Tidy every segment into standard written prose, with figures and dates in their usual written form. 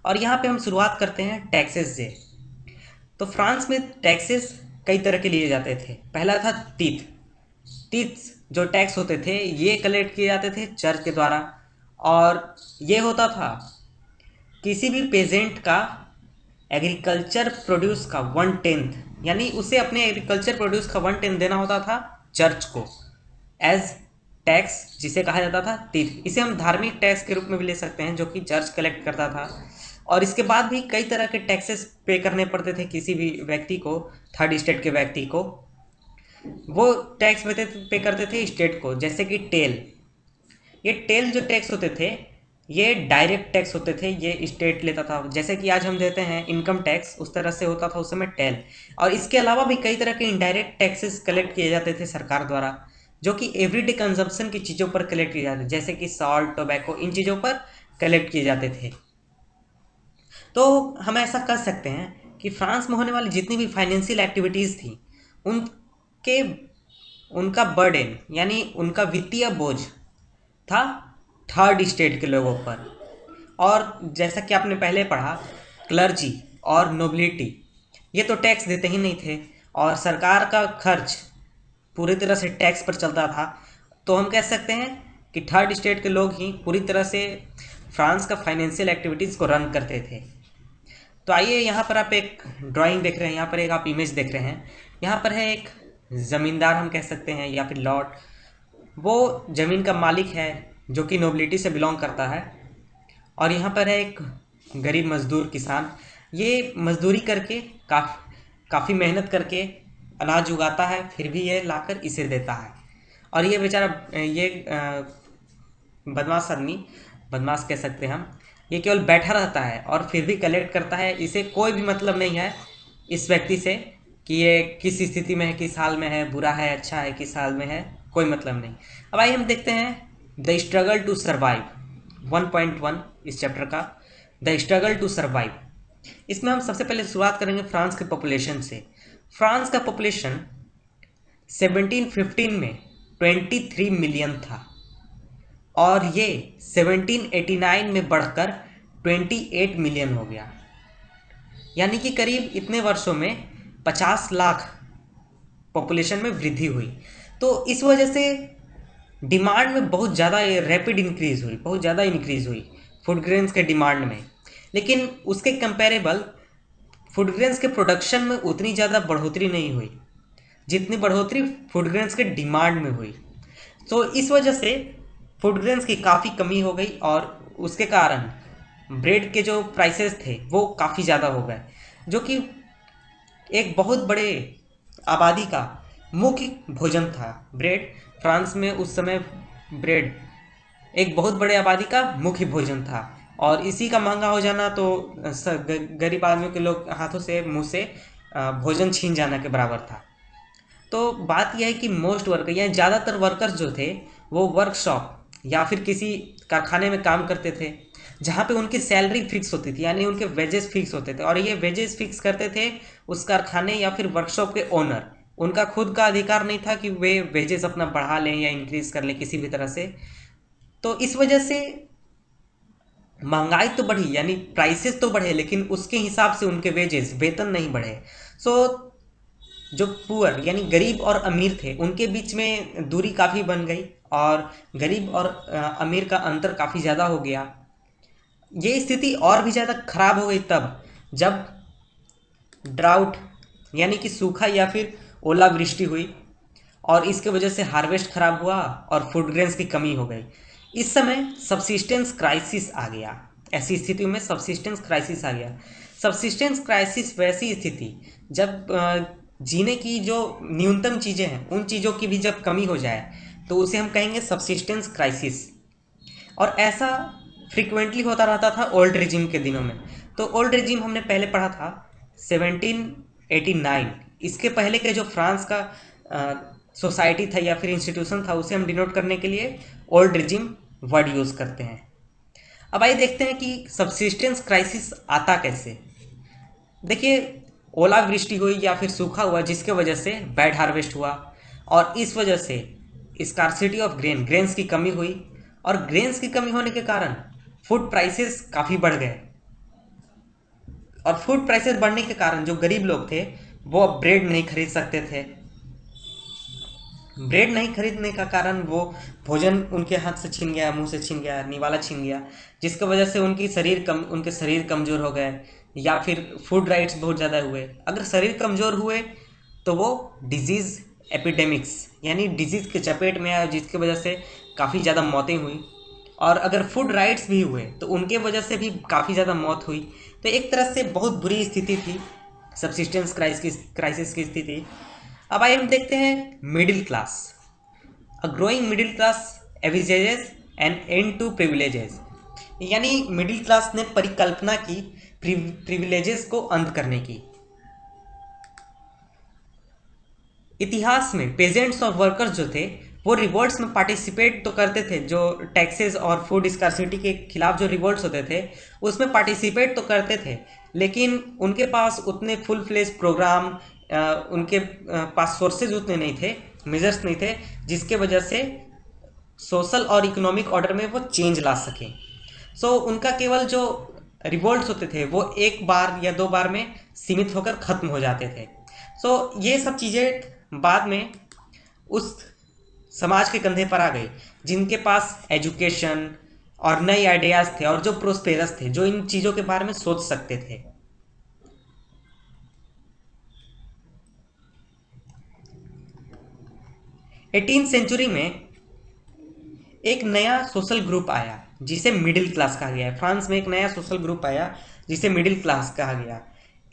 और यहाँ पे हम शुरुआत करते हैं टैक्सेस से। तो फ्रांस में टैक्सेस कई तरह के लिए जाते थे। पहला था तीत। तीत जो टैक्स होते थे ये कलेक्ट किए जाते थे चर्च के द्वारा, और ये होता था किसी भी पेजेंट का एग्रीकल्चर प्रोड्यूस का 1/10, यानी उसे अपने एग्रीकल्चर प्रोड्यूस का 1/10 देना होता था चर्च को एज टैक्स, जिसे कहा जाता था तीर्थ। इसे हम धार्मिक टैक्स के रूप में भी ले सकते हैं जो कि चर्च कलेक्ट करता था। और इसके बाद भी कई तरह के टैक्सेस पे करने पड़ते थे किसी भी व्यक्ति को, थर्ड स्टेट के व्यक्ति को। वो टैक्स पे करते थे स्टेट को, जैसे कि टेल। ये टेल जो टैक्स होते थे ये डायरेक्ट टैक्स होते थे, ये स्टेट लेता था। जैसे कि आज हम देते हैं इनकम टैक्स, उस तरह से होता था उस समय टेल। और इसके अलावा भी कई तरह के इनडायरेक्ट टैक्सेस कलेक्ट किए जाते थे सरकार द्वारा, जो कि एवरीडे कंजम्पशन की चीज़ों पर कलेक्ट किए जाते थे, जैसे कि सॉल्ट, टोबैको, इन चीज़ों पर कलेक्ट किए जाते थे। तो हम ऐसा कर सकते हैं कि फ्रांस में होने वाली जितनी भी फाइनेंशियल एक्टिविटीज़ थी उनके उनका बर्डन यानी उनका वित्तीय बोझ था थर्ड स्टेट के लोगों पर। और जैसा कि आपने पहले पढ़ा, क्लर्जी और नोबिलिटी ये तो टैक्स देते ही नहीं थे, और सरकार का खर्च पूरी तरह से टैक्स पर चलता था। तो हम कह सकते हैं कि थर्ड स्टेट के लोग ही पूरी तरह से फ्रांस का फाइनेंशियल एक्टिविटीज़ को रन करते थे। तो आइए, यहाँ पर आप एक ड्राइंग देख रहे हैं, यहाँ पर एक आप इमेज देख रहे हैं। यहाँ पर है एक ज़मींदार हम कह सकते हैं, या फिर लॉर्ड। वो ज़मीन का मालिक है जो कि नोबिलिटी से बिलोंग करता है। और यहाँ पर है एक गरीब मजदूर किसान। ये मजदूरी करके काफ़ी मेहनत करके अनाज उगाता है, फिर भी ये लाकर इसे देता है। और ये बेचारा ये बदमाश आदमी, बदमाश कह सकते हैं हम, ये केवल बैठा रहता है और फिर भी कलेक्ट करता है। इसे कोई भी मतलब नहीं है इस व्यक्ति से कि ये किस स्थिति में है, किस हाल में है, बुरा है, अच्छा है, किस हाल में है, कोई मतलब नहीं। अब आइए हम देखते हैं द स्ट्रगल टू सर्वाइव 1.1 इस चैप्टर का, द स्ट्रगल टू सर्वाइव। इसमें हम सबसे पहले शुरुआत करेंगे फ्रांस के पॉपुलेशन से। फ्रांस का पॉपुलेशन 1715 में 23 मिलियन था, और ये 1789 में बढ़कर 28 मिलियन हो गया। यानी कि करीब इतने वर्षों में 50 लाख पॉपुलेशन में वृद्धि हुई। तो इस वजह से डिमांड में बहुत ज़्यादा रैपिड इंक्रीज हुई, बहुत ज़्यादा इंक्रीज हुई फूड ग्रेन्स के डिमांड में। लेकिन उसके कंपेरेबल फूड ग्रेन्स के प्रोडक्शन में उतनी ज़्यादा बढ़ोतरी नहीं हुई जितनी बढ़ोतरी फूड ग्रेन्स के डिमांड में हुई। तो इस वजह से फूड ग्रेन्स की काफ़ी कमी हो गई, और उसके कारण ब्रेड के जो प्राइसेस थे वो काफ़ी ज़्यादा हो गए, जो कि एक बहुत बड़े आबादी का मुख्य भोजन था ब्रेड। फ्रांस में उस समय ब्रेड एक बहुत बड़े आबादी का मुख्य भोजन था, और इसी का महंगा हो जाना तो गरीब आदमियों के लोग हाथों से, मुंह से भोजन छीन जाना के बराबर था। तो बात यह है कि मोस्ट वर्कर या ज़्यादातर वर्कर्स जो थे वो वर्कशॉप या फिर किसी कारखाने में काम करते थे, जहाँ पे उनकी सैलरी फिक्स होती थी, यानी उनके वेजेस फिक्स होते थे। और ये वेजेस फिक्स करते थे उस कारखाने या फिर वर्कशॉप के ओनर। उनका खुद का अधिकार नहीं था कि वे वेजेस अपना बढ़ा लें या इंक्रीज कर लें किसी भी तरह से। तो इस वजह से महंगाई तो बढ़ी, यानी प्राइसेस तो बढ़े, लेकिन उसके हिसाब से उनके वेजेस, वेतन नहीं बढ़े। सो जो पुअर यानी गरीब और अमीर थे उनके बीच में दूरी काफ़ी बन गई, और गरीब और अमीर का अंतर काफ़ी ज़्यादा हो गया। ये स्थिति और भी ज़्यादा खराब हो गई तब जब ड्राउट यानी कि सूखा या फिर ओलावृष्टि हुई, और इसके वजह से हार्वेस्ट खराब हुआ और फूड ग्रेन्स की कमी हो गई। इस समय सब्सिस्टेंस क्राइसिस आ गया। ऐसी स्थिति में सब्सिस्टेंस क्राइसिस आ गया। सब्सिस्टेंस क्राइसिस वैसी स्थिति जब जीने की जो न्यूनतम चीज़ें हैं उन चीज़ों की भी जब कमी हो जाए तो उसे हम कहेंगे सब्सिस्टेंस क्राइसिस। और ऐसा फ्रिक्वेंटली होता रहता था ओल्ड रिजिम के दिनों में। तो ओल्ड रिजिम हमने पहले पढ़ा था 1789। इसके पहले के जो फ्रांस का सोसाइटी था या फिर इंस्टीट्यूशन था उसे हम डिनोट करने के लिए ओल्ड रिजिम वर्ड यूज़ करते हैं। अब आइए देखते हैं कि सब्सिस्टेंस क्राइसिस आता कैसे। देखिए, ओलावृष्टि हुई या फिर सूखा हुआ जिसके वजह से बैड हार्वेस्ट हुआ, और इस वजह से स्कार्सिटी ऑफ ग्रेन्स की कमी हुई, और ग्रेन्स की कमी होने के कारण फूड प्राइसेस काफ़ी बढ़ गए। और फूड प्राइसेस बढ़ने के कारण जो गरीब लोग थे वो अब ब्रेड नहीं खरीद सकते थे। ब्रेड नहीं खरीदने का कारण वो भोजन उनके हाथ से छीन गया, मुंह से छीन गया, निवाला छीन गया, जिसकी वजह से उनके शरीर कमजोर हो गए, या फिर फूड राइट्स बहुत ज़्यादा हुए। अगर शरीर कमजोर हुए तो वो डिजीज़ एपिडेमिक्स यानी डिजीज़ के चपेट में आया, जिसकी वजह से काफ़ी ज़्यादा मौतें हुई। और अगर फूड राइट्स भी हुए तो उनके वजह से भी काफ़ी ज़्यादा मौत हुई। तो एक तरह से बहुत बुरी स्थिति थी, सब्सिस्टेंस क्राइसिस की स्थिति। अब आइए हम देखते हैं middle class. A growing middle class envisages an end to privileges, यानी मिडिल क्लास ने परिकल्पना की प्रिविलेजेस को अंत करने की। इतिहास में पेजेंट्स और वर्कर्स जो थे वो रिवोल्ट्स में पार्टिसिपेट तो करते थे, जो टैक्सेस और फूड स्कार्सिटी के खिलाफ जो रिवोल्ट्स होते थे उसमें पार्टिसिपेट तो करते थे, लेकिन उनके पास उतने फुल फ्लेज प्रोग्राम, उनके पास सोर्सेज उतने नहीं थे, मेजर्स नहीं थे, जिसके वजह से सोशल और इकोनॉमिक ऑर्डर में वो चेंज ला सकें। सो उनका केवल जो रिवोल्ट्स होते थे वो एक बार या दो बार में सीमित होकर ख़त्म हो जाते थे। सो ये सब चीज़ें बाद में उस समाज के कंधे पर आ गई जिनके पास एजुकेशन और नए आइडियाज़ थे और जो प्रोस्पेरस थे, जो इन चीज़ों के बारे में सोच सकते थे। 18th सेंचुरी में एक नया सोशल ग्रुप आया जिसे मिडिल क्लास कहा गया है। फ्रांस में एक नया सोशल ग्रुप आया जिसे मिडिल क्लास कहा गया।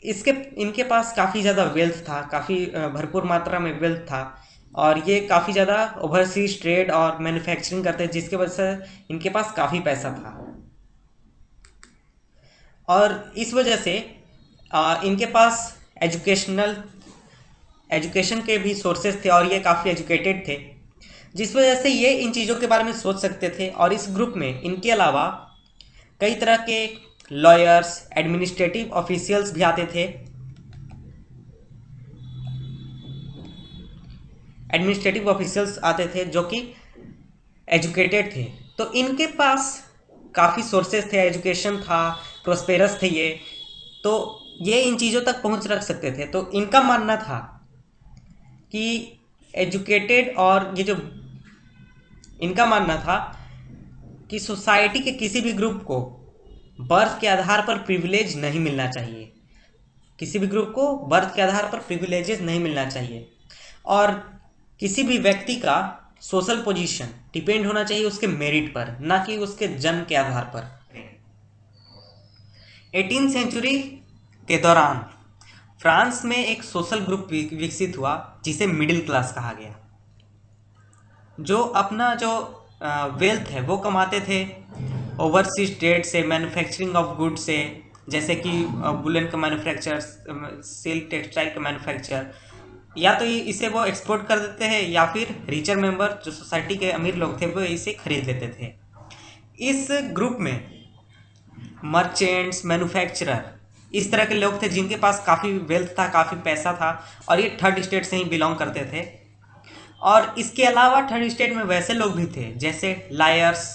इनके पास काफ़ी ज़्यादा वेल्थ था, काफ़ी भरपूर मात्रा में वेल्थ था, और ये काफ़ी ज़्यादा ओवरसीज ट्रेड और मैन्युफैक्चरिंग करते हैं, जिसके वजह से इनके पास काफ़ी पैसा था। और इस वजह से इनके पास एजुकेशन के भी सोर्सेज थे और ये काफ़ी एजुकेटेड थे, जिस वजह से ये इन चीज़ों के बारे में सोच सकते थे। और इस ग्रुप में इनके अलावा कई तरह के लॉयर्स, एडमिनिस्ट्रेटिव ऑफिशियल्स भी आते थे। एडमिनिस्ट्रेटिव ऑफिशियल्स आते थे जो कि एजुकेटेड थे, तो इनके पास काफ़ी सोर्सेज थे, एजुकेशन था, प्रोस्पेरस थे ये, तो ये इन चीज़ों तक पहुंच रख सकते थे। तो इनका मानना था कि एजुकेटेड और ये जो इनका मानना था कि सोसाइटी के किसी भी ग्रुप को बर्थ के आधार पर प्रिविलेज नहीं मिलना चाहिए, किसी भी ग्रुप को बर्थ के आधार पर प्रिविलेजेस नहीं मिलना चाहिए, और किसी भी व्यक्ति का सोशल पोजीशन डिपेंड होना चाहिए उसके मेरिट पर, ना कि उसके जन्म के आधार पर। 18th सेंचुरी के दौरान फ्रांस में एक सोशल ग्रुप विकसित हुआ जिसे मिडिल क्लास कहा गया, जो अपना जो वेल्थ है वो कमाते थे ओवरसीज ट्रेड से, मैन्युफैक्चरिंग ऑफ गुड से, जैसे कि वुलन का मैन्युफैक्चर, सिल्क टेक्सटाइल का मैन्युफैक्चर, या तो इसे वो एक्सपोर्ट कर देते हैं या फिर रिचर मेंबर जो सोसाइटी के अमीर लोग थे वो इसे खरीद लेते थे। इस ग्रुप में मर्चेंट्स, मैन्युफैक्चरर, इस तरह के लोग थे जिनके पास काफ़ी वेल्थ था, काफ़ी पैसा था, और ये थर्ड स्टेट से ही बिलोंग करते थे। और इसके अलावा थर्ड स्टेट में वैसे लोग भी थे जैसे लॉयर्स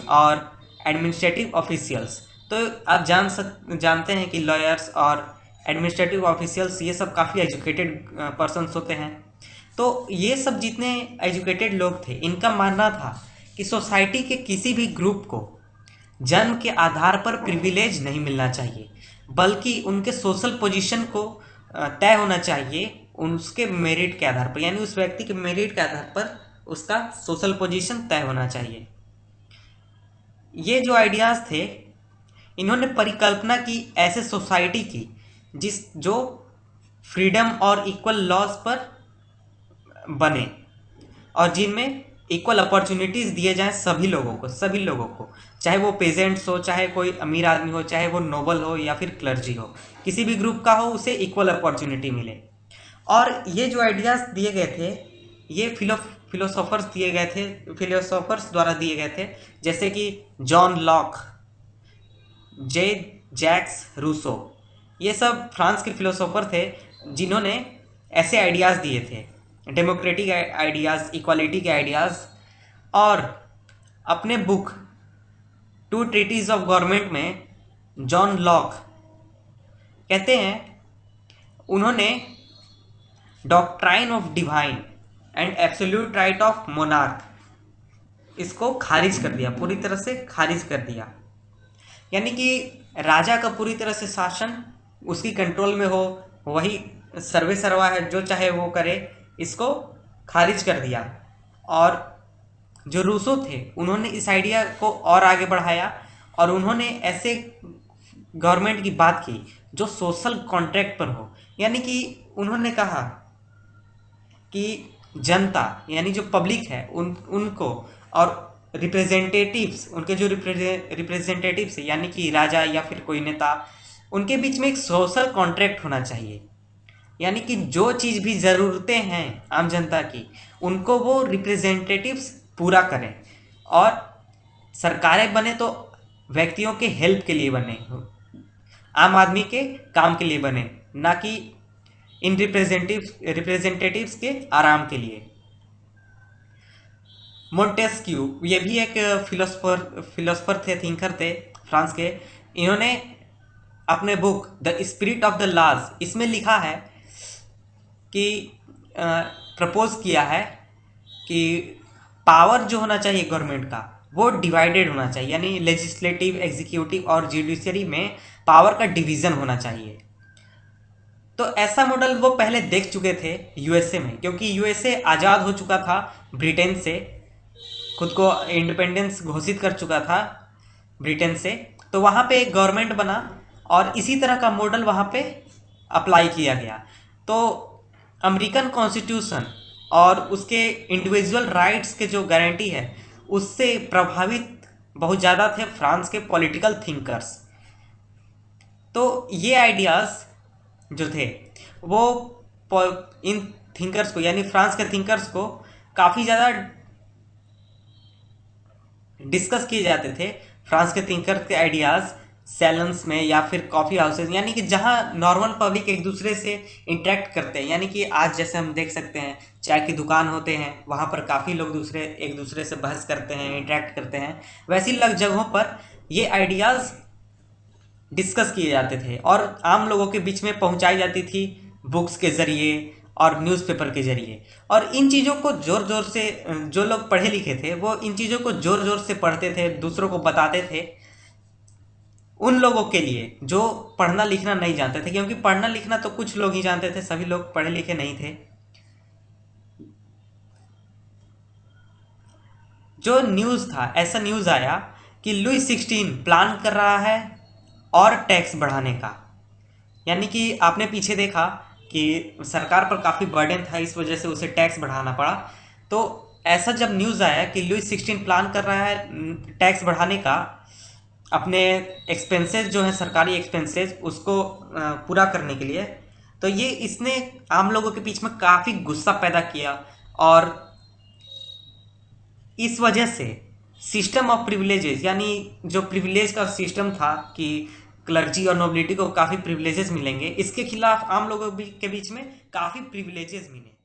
और एडमिनिस्ट्रेटिव ऑफिशियल्स। तो आप जानते हैं कि लॉयर्स और एडमिनिस्ट्रेटिव ऑफिशियल्स ये सब काफ़ी एजुकेटेड पर्सन्स होते हैं। तो ये सब जितने एजुकेटेड लोग थे इनका मानना था कि सोसाइटी के किसी भी ग्रुप को जन्म के आधार पर प्रिविलेज नहीं मिलना चाहिए, बल्कि उनके सोशल पोजीशन को तय होना चाहिए उसके मेरिट के आधार पर, यानी उस व्यक्ति के मेरिट के आधार पर उसका सोशल पोजीशन तय होना चाहिए। ये जो आइडियाज़ थे इन्होंने परिकल्पना की ऐसे सोसाइटी की जो फ्रीडम और इक्वल लॉज पर बने और जिनमें इक्वल अपॉर्चुनिटीज़ दिए जाएं सभी लोगों को, चाहे वो पेजेंट्स हो, चाहे कोई अमीर आदमी हो, चाहे वो नोबल हो या फिर क्लर्जी हो, किसी भी ग्रुप का हो उसे इक्वल अपॉर्चुनिटी मिले। और ये जो आइडियाज़ दिए गए थे ये फिलोसोफर्स द्वारा दिए गए थे, जैसे कि जॉन लॉक, जैक्स रूसो, ये सब फ्रांस के फिलोसोफर थे जिन्होंने ऐसे आइडियाज़ दिए थे, डेमोक्रेटिक आइडियाज़, इक्वालिटी के आइडियाज़। और अपने book two treatises of government में जॉन लॉक कहते हैं उन्होंने doctrine of divine and absolute right of monarch इसको खारिज कर दिया, पूरी तरह से खारिज कर दिया। यानी कि राजा का पूरी तरह से शासन उसकी कंट्रोल में हो, वही सर्वे सर्वा है, जो चाहे वो करे, इसको खारिज कर दिया। और जो रूसो थे उन्होंने इस आइडिया को और आगे बढ़ाया और उन्होंने ऐसे गवर्नमेंट की बात की जो सोशल कॉन्ट्रैक्ट पर हो। यानी कि उन्होंने कहा कि जनता यानी जो पब्लिक है उनको और रिप्रेजेंटेटिव्स, उनके जो रिप्रेजेंटेटिव्स है यानी कि राजा या फिर कोई नेता, उनके बीच में एक सोशल कॉन्ट्रैक्ट होना चाहिए। यानी कि जो चीज़ भी ज़रूरतें हैं आम जनता की, उनको वो रिप्रेजेंटेटिव्स पूरा करें। और सरकारें बने तो व्यक्तियों के हेल्प के लिए बने, आम आदमी के काम के लिए बने, ना कि इन रिप्रेजेंटेटिव्स के आराम के लिए। मोंटेस्क्यू ये भी एक फिलोसफर थे, थिंकर थे फ्रांस के। इन्होंने अपने book the spirit of the laws इसमें लिखा है कि प्रपोज किया है कि पावर जो होना चाहिए गवर्नमेंट का वो डिवाइडेड होना चाहिए, यानी लेजिस्लेटिव, एग्जीक्यूटिव और जुडिशरी में पावर का डिवीज़न होना चाहिए। तो ऐसा मॉडल वो पहले देख चुके थे यूएसए में, क्योंकि यूएसए आज़ाद हो चुका था ब्रिटेन से, खुद को इंडिपेंडेंस घोषित कर चुका था ब्रिटेन से। तो वहाँ पे एक गवर्नमेंट बना और इसी तरह का मॉडल वहाँ पे अप्लाई किया गया। तो अमेरिकन कॉन्स्टिट्यूशन और उसके इंडिविजुअल राइट्स के जो गारंटी है उससे प्रभावित बहुत ज़्यादा थे फ्रांस के पॉलिटिकल थिंकर्स। तो ये आइडियाज़ जो थे वो इन थिंकर्स को यानी फ्रांस के थिंकर्स को काफ़ी ज़्यादा डिस्कस किए जाते थे। फ्रांस के थिंकर्स के आइडियाज़ सैलन्स में या फिर कॉफ़ी हाउसेज, यानी कि जहाँ नॉर्मल पब्लिक एक दूसरे से इंटरेक्ट करते हैं, यानी कि आज जैसे हम देख सकते हैं चाय की दुकान होते हैं, वहाँ पर काफ़ी लोग एक दूसरे से बहस करते हैं, इंटरेक्ट करते हैं। वैसी जगहों पर ये आइडियाज़ डिस्कस किए जाते थे और आम लोगों के बीच में पहुंचाई जाती थी बुक्स के ज़रिए और न्यूज़पेपर के ज़रिए। और इन चीज़ों को ज़ोर ज़ोर से, जो लोग पढ़े लिखे थे वो इन चीज़ों को ज़ोर ज़ोर से पढ़ते थे, दूसरों को बताते थे। उन लोगों के लिए जो पढ़ना लिखना नहीं जानते थे, क्योंकि पढ़ना लिखना तो कुछ लोग ही जानते थे, सभी लोग पढ़े लिखे नहीं थे। जो न्यूज़ था, ऐसा न्यूज़ आया कि लुई 16 प्लान कर रहा है और टैक्स बढ़ाने का। यानी कि आपने पीछे देखा कि सरकार पर काफ़ी बर्डन था, इस वजह से उसे टैक्स बढ़ाना पड़ा। तो ऐसा जब न्यूज़ आया कि लुई 16 प्लान कर रहा है टैक्स बढ़ाने का, अपने एक्सपेंसेस जो है सरकारी एक्सपेंसेस उसको पूरा करने के लिए, तो ये इसने आम लोगों के बीच में काफ़ी गुस्सा पैदा किया। और इस वजह से सिस्टम ऑफ प्रिविलेजेस, यानी जो प्रिविलेज का सिस्टम था कि क्लर्जी और नोबिलिटी को काफ़ी प्रिविलेजेस मिलेंगे, इसके खिलाफ आम लोगों के बीच में काफ़ी प्रिविलेजेस मिले।